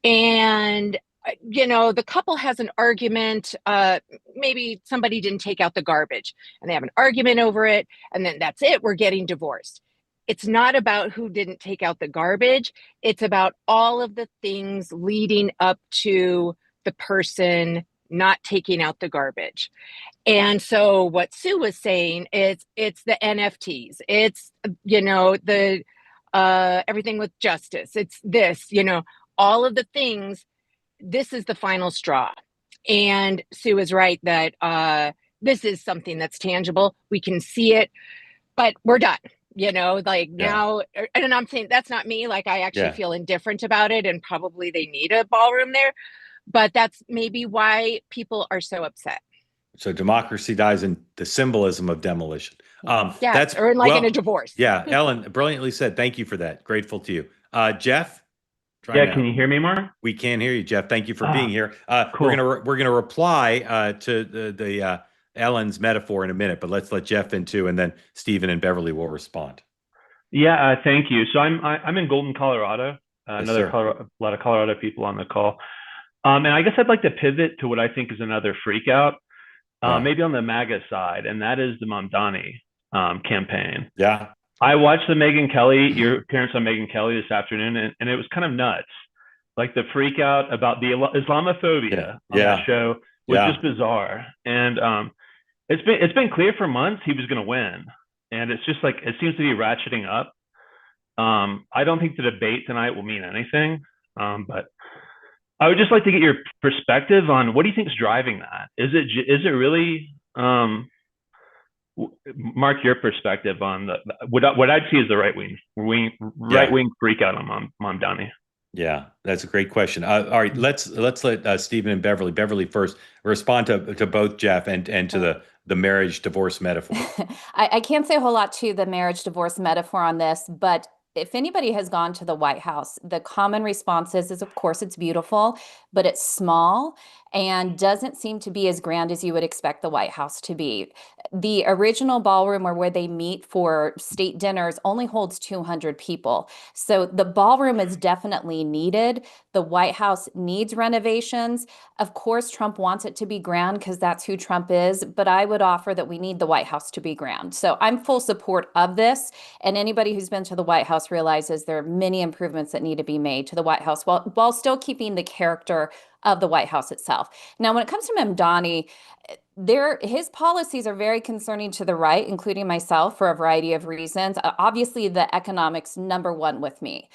And, the couple has an argument. Maybe somebody didn't take out the garbage and they have an argument over it. And then that's it. We're getting divorced. It's not about who didn't take out the garbage. It's about all of the things leading up to the person not taking out the garbage. And so what Sue was saying is it's the NFTs. It's, the everything with justice. It's this, all of the things. This is the final straw. And Sue is right that this is something that's tangible. We can see it, but we're done. Now, and I'm saying that's not me. Like, I actually feel indifferent about it, and probably they need a ballroom there. But that's maybe why people are so upset. So democracy dies in the symbolism of demolition. That's or in a divorce. Yeah, Ellen, brilliantly said. Thank you for that. Grateful to you. Jeff? Can you hear me, Mark? We can hear you, Jeff. Thank you for being here. Cool. We're gonna reply to the Ellen's metaphor in a minute, but let's let Jeff in too, and then Steven and Beverly will respond. Yeah, thank you. So I'm in Golden, Colorado. A lot of Colorado people on the call. And I guess I'd like to pivot to what I think is another freak out. Right. maybe on the MAGA side, and that is the Mamdani campaign. Yeah. I watched your appearance on Megyn Kelly this afternoon, and it was kind of nuts. Like the freak out about the Islamophobia on that show was just bizarre. And it's been clear for months he was going to win, and it's just like it seems to be ratcheting up. I don't think the debate tonight will mean anything, but I would just like to get your perspective on what do you think is driving that? Is it really, Mark, your perspective on what I'd see as the right wing freak out on Mamdani? Yeah, that's a great question. All right, let's let Steven and Beverly first respond to both Jeff and to the marriage divorce metaphor. I can't say a whole lot to the marriage divorce metaphor on this, but if anybody has gone to the White House, the common response is of course it's beautiful, but it's small and doesn't seem to be as grand as you would expect the White House to be. The original ballroom, or where they meet for state dinners, only holds 200 people. So the ballroom is definitely needed. The White House needs renovations. Of course, Trump wants it to be grand because that's who Trump is, but I would offer that we need the White House to be grand. So I'm full support of this, and anybody who's been to the White House realizes there are many improvements that need to be made to the White House while still keeping the character of the White House itself. Now, when it comes to Mamdani, his policies are very concerning to the right, including myself, for a variety of reasons. Obviously, the economics number one with me.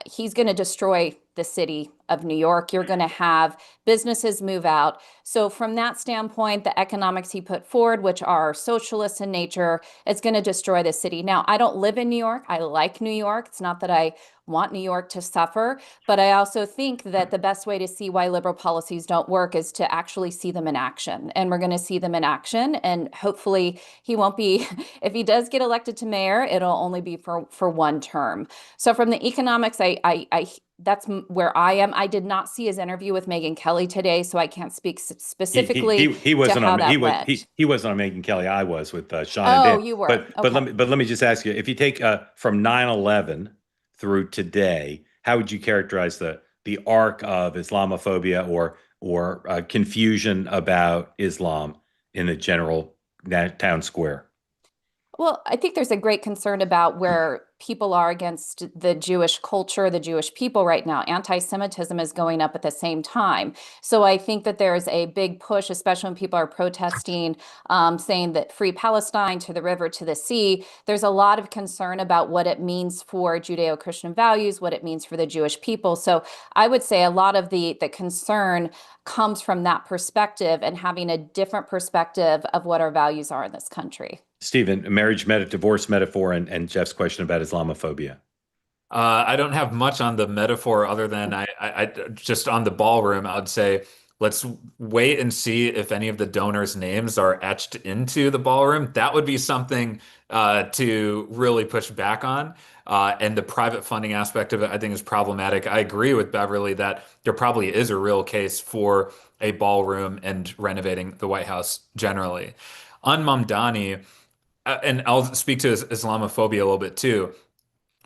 He's going to destroy the city of New York. You're going to have businesses move out. So from that standpoint, the economics he put forward, which are socialist in nature, it's going to destroy the city. Now, I don't live in New York. I like New York. It's not that I want New York to suffer, but I also think that the best way to see why liberal policies don't work is to actually see them in action. And we're going to see them in action. And hopefully he won't be, if he does get elected to mayor, it'll only be for one term. So from the economics, that's where I am. I did not see his interview with Megyn Kelly today, so I can't speak specifically he wasn't to how on that he went. he wasn't on Megyn Kelly. I was with Sean and Dan. You were. But let me just ask you, if you take from 9/11 through today, how would you characterize the arc of Islamophobia or confusion about Islam in the general town square? Well, I think there's a great concern about where people are against the Jewish culture, the Jewish people right now. Anti-Semitism is going up at the same time. So I think that there's a big push, especially when people are protesting, saying that free Palestine, to the river, to the sea. There's a lot of concern about what it means for Judeo-Christian values, what it means for the Jewish people. So I would say a lot of the concern comes from that perspective and having a different perspective of what our values are in this country. Steven, marriage divorce metaphor and Jeff's question about Islamophobia. I don't have much on the metaphor other than I just on the ballroom, I would say, let's wait and see if any of the donors' names are etched into the ballroom. That would be something to really push back on. And the private funding aspect of it, I think, is problematic. I agree with Beverly that there probably is a real case for a ballroom and renovating the White House generally. On Mamdani, and I'll speak to Islamophobia a little bit too.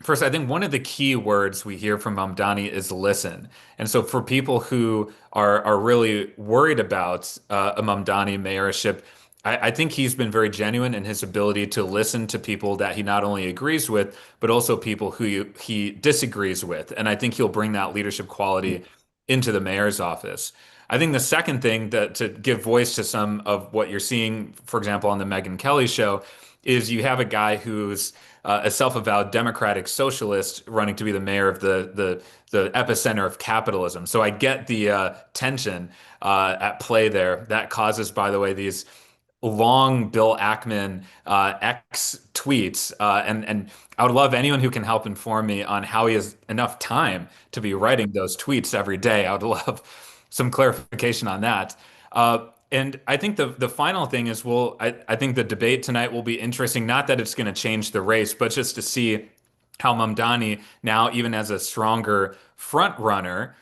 First, I think one of the key words we hear from Mamdani is listen. And so for people who are really worried about a Mamdani mayorship, I think he's been very genuine in his ability to listen to people that he not only agrees with, but also people who he disagrees with. And I think he'll bring that leadership quality into the mayor's office. I think the second thing that to give voice to some of what you're seeing, for example, on the Megyn Kelly show, is you have a guy who's a self-avowed democratic socialist running to be the mayor of the epicenter of capitalism. So I get the tension at play there. That causes, by the way, these long Bill Ackman X tweets, and I would love anyone who can help inform me on how he has enough time to be writing those tweets every day. I would love some clarification on that. And I think the final thing is, I think the debate tonight will be interesting. Not that it's going to change the race, but just to see how Mamdani now, even as a stronger front runner,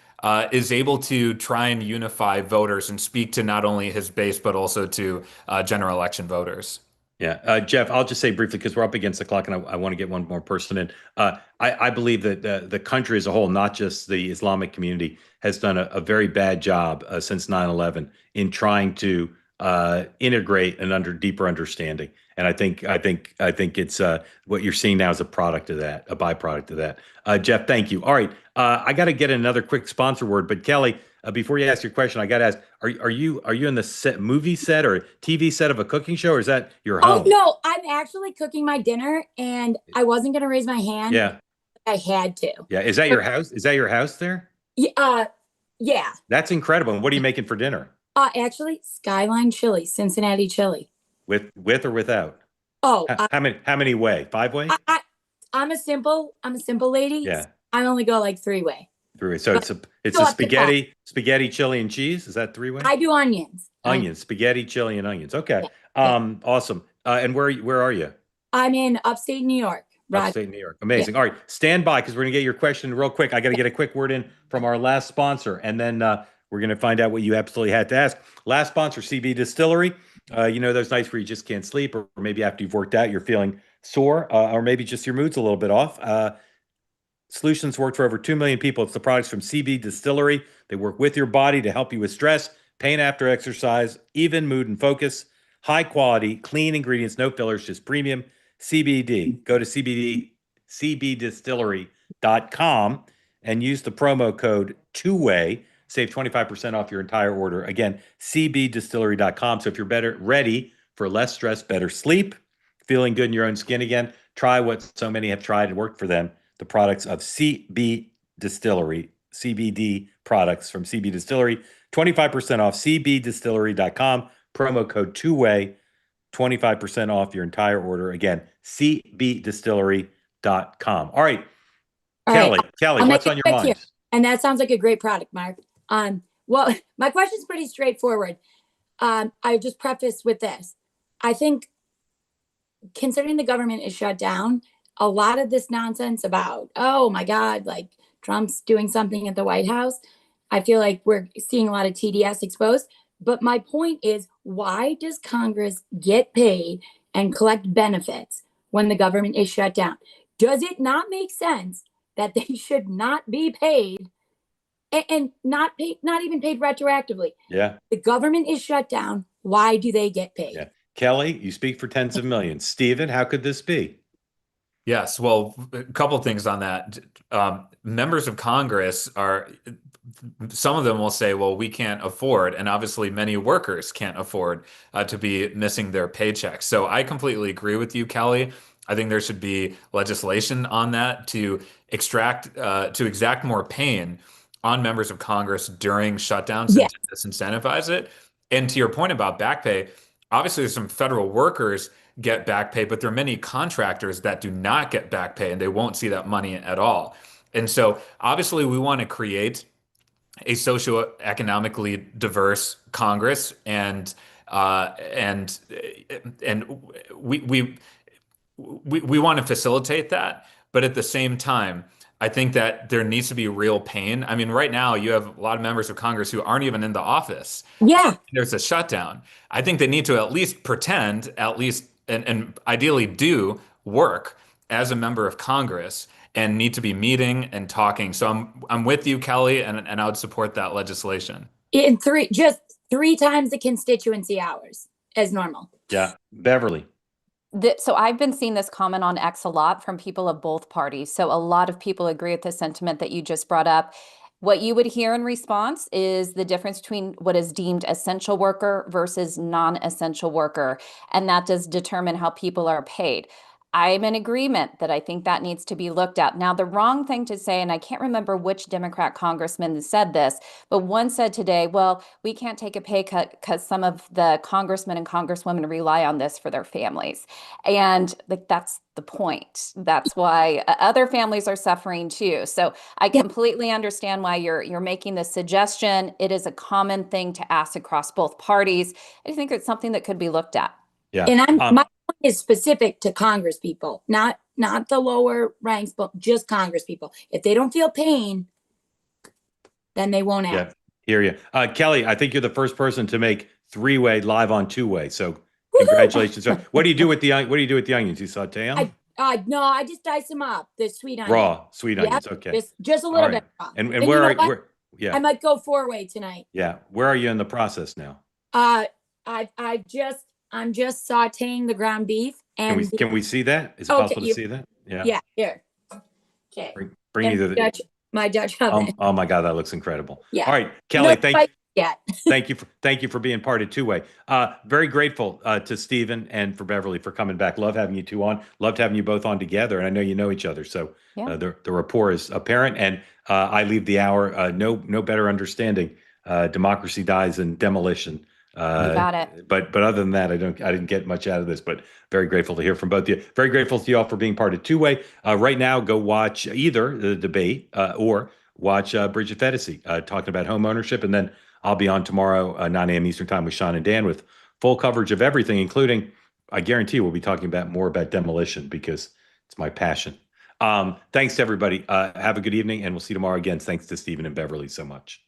is able to try and unify voters and speak to not only his base, but also to general election voters. Yeah. Jeff, I'll just say briefly, because we're up against the clock and I want to get one more person in. I believe that the country as a whole, not just the Islamic community, has done a very bad job since 9/11 in trying to integrate an deeper understanding. And I think it's what you're seeing now is a product of that, a byproduct of that. Jeff, thank you. All right, I got to get another quick sponsor word, but Kelly, before you ask your question, I got to ask: Are you in the movie set or TV set of a cooking show, or is that your home? Oh no, I'm actually cooking my dinner, and I wasn't going to raise my hand. Yeah, I had to. Yeah, is that your house? Is that your house there? Yeah. Yeah. That's incredible. And what are you making for dinner? Actually, Skyline Chili, Cincinnati chili. With or without? Oh, how many way? 5-way? I'm a simple lady. Yeah. I only go like 3-way. 3-way. So it's a spaghetti, chili, and cheese. Is that 3-way? I do onions. Onions, spaghetti, chili, and onions. Okay. Yeah. Awesome. And where are you? I'm in upstate New York. Upstate New York. Amazing. Yeah. All right. Stand by because we're going to get your question real quick. I got to get a quick word in from our last sponsor, and then we're going to find out what you absolutely had to ask. Last sponsor, CB Distillery. Those nights where you just can't sleep, or maybe after you've worked out, you're feeling sore, or maybe just your mood's a little bit off. Solutions worked for over 2 million people. It's the products from CB Distillery. They work with your body to help you with stress, pain after exercise, even mood and focus. High quality, clean ingredients, no fillers, just premium CBD. Go to cbdistillery.com and use the promo code 2way. Save 25% off your entire order. Again, cbdistillery.com. So if you're ready for less stress, better sleep, feeling good in your own skin again, try what so many have tried and worked for them. The products of CB Distillery, CBD products from CB Distillery, 25% off cbdistillery.com, promo code 2way, 25% off your entire order. Again, cbdistillery.com. All right, Kelly, what's on your mind? Here. And that sounds like a great product, Mark. Well, my question is pretty straightforward. I just preface with this. I think considering the government is shut down, a lot of this nonsense about, oh my God, like Trump's doing something at the White House, I feel like we're seeing a lot of TDS exposed. But my point is, why does Congress get paid and collect benefits when the government is shut down? Does it not make sense that they should not be paid and not even paid retroactively? Yeah. The government is shut down. Why do they get paid? Yeah. Kelly, you speak for tens of millions. Steven, how could this be? Yes, well, a couple of things on that. Members of Congress some of them will say, well, we can't afford, and obviously many workers can't afford to be missing their paychecks. So I completely agree with you, Kelly. I think there should be legislation on that to exact more pain on members of Congress during shutdowns and to disincentivize it. And to your point about back pay, obviously some federal workers get back pay, but there are many contractors that do not get back pay and they won't see that money at all. And so obviously we want to create a socioeconomically diverse Congress, and we want to facilitate that. But at the same time, I think that there needs to be real pain. I mean, right now you have a lot of members of Congress who aren't even in the office. Yeah. There's a shutdown. I think they need to at least pretend, and ideally do work as a member of Congress and need to be meeting and talking. So I'm with you, Kelly, and I would support that legislation. In just 3 times the constituency hours as normal. Yeah. Beverly. So I've been seeing this comment on X a lot from people of both parties. So a lot of people agree with the sentiment that you just brought up. What you would hear in response is the difference between what is deemed essential worker versus non-essential worker, and that does determine how people are paid. I'm in agreement that I think that needs to be looked at. Now, the wrong thing to say, and I can't remember which Democrat congressman said this, but one said today, well, we can't take a pay cut because some of the congressmen and congresswomen rely on this for their families. And that's the point. That's why other families are suffering too. So I completely understand why you're making this suggestion. It is a common thing to ask across both parties. I think it's something that could be looked at. Yeah. And my point is specific to Congress people, not the lower ranks, but just Congress people. If they don't feel pain, then they won't ask. Yeah, hear you. Kelly, I think you're the first person to make 3-way live on 2-way. So congratulations. So what do you do with the onions? You saute them? No, I just dice them up. The sweet onions. Raw, sweet onions. Okay. Just a little bit raw. And where are you? I might go 4-way tonight. Yeah. Where are you in the process now? I'm just sauteing the ground beef. And Can we see that? Is it Okay, possible to see that? Yeah. yeah, here. Okay. Bring And either the, my Dutch oven. oh my God, that looks incredible. Yeah. All right, Kelly, thank you. thank you for being part of Two Way. Very grateful to Steven and for Beverly for coming back. Love having you two on. Loved having you both on together. And I know you know each other, so the rapport is apparent. And I leave the hour no better understanding. Democracy dies in demolition. You got it. But other than that, I didn't get much out of this. But very grateful to hear from both of you. Very grateful to you all for being part of Two Way. Right now, go watch either the debate or watch Bridget Fetisi talking about home ownership, and then I'll be on tomorrow, 9 a.m. Eastern Time with Sean and Dan with full coverage of everything, including, I guarantee we'll be talking more about demolition because it's my passion. Thanks to everybody. Have a good evening, and we'll see you tomorrow again. Thanks to Steven and Beverly so much.